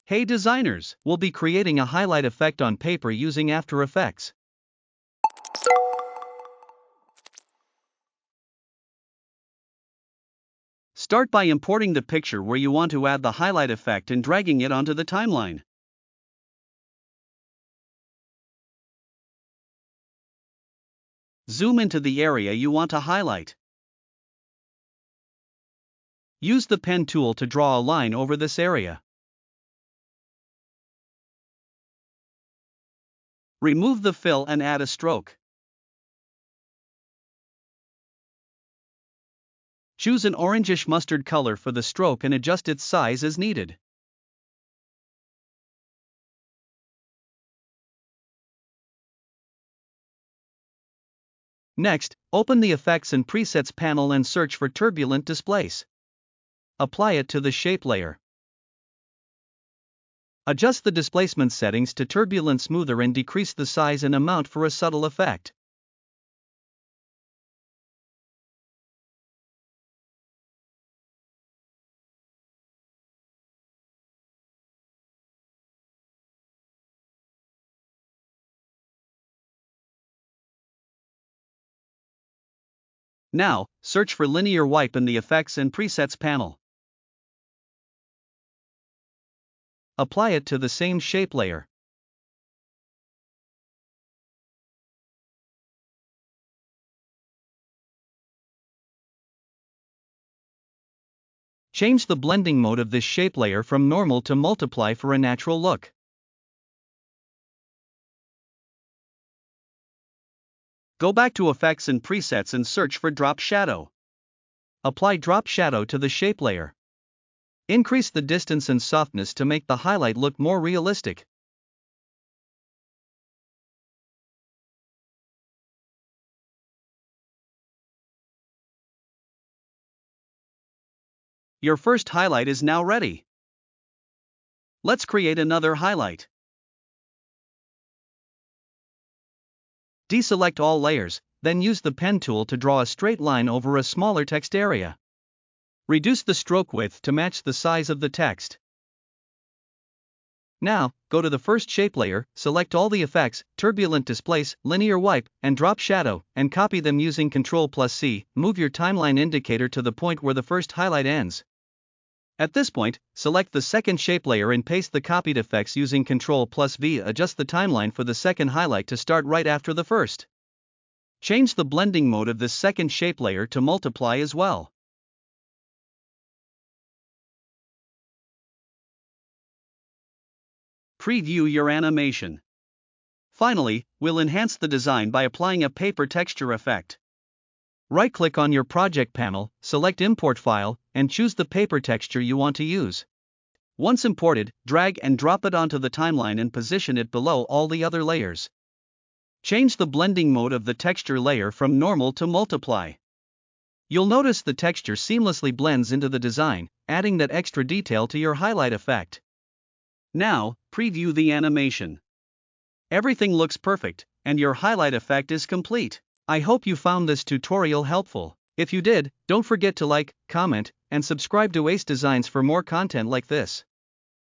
Hey designers, we'll be creating a highlight effect on paper using After Effects. Start by importing the picture where you want to add the highlight effect and dragging it onto the timeline. Zoom into the area you want to highlight. Use the pen tool to draw a line over this area. Remove the fill and add a stroke. Choose an orangish mustard color for the stroke and adjust its size as needed. Next, open the Effects and Presets panel and search for Turbulent Displace. Apply it to the shape layer. Adjust the displacement settings to turbulent smoother and decrease the size and amount for a subtle effect. Now, search for Linear Wipe in the Effects and Presets panel. Apply it to the same shape layer. Change the blending mode of this shape layer from normal to multiply for a natural look. Go back to Effects and Presets and search for Drop Shadow. Apply Drop Shadow to the shape layer. Increase the distance and softness to make the highlight look more realistic. Your first highlight is now ready. Let's create another highlight. Deselect all layers, then use the pen tool to draw a straight line over a smaller text area. Reduce the stroke width to match the size of the text. Now, go to the first shape layer, select all the effects, Turbulent Displace, Linear Wipe, and Drop Shadow, and copy them using Ctrl+C. Move your timeline indicator to the point where the first highlight ends. At this point, select the second shape layer and paste the copied effects using Ctrl+V. Adjust the timeline for the second highlight to start right after the first. Change the blending mode of this second shape layer to multiply as well. Preview your animation. Finally, we'll enhance the design by applying a paper texture effect. Right-click on your project panel, select Import File, and choose the paper texture you want to use. Once imported, drag and drop it onto the timeline and position it below all the other layers. Change the blending mode of the texture layer from normal to multiply. You'll notice the texture seamlessly blends into the design, adding that extra detail to your highlight effect. Now, preview the animation. Everything looks perfect, and your highlight effect is complete. I hope you found this tutorial helpful. If you did, don't forget to like, comment, and subscribe to Ace Designs for more content like this.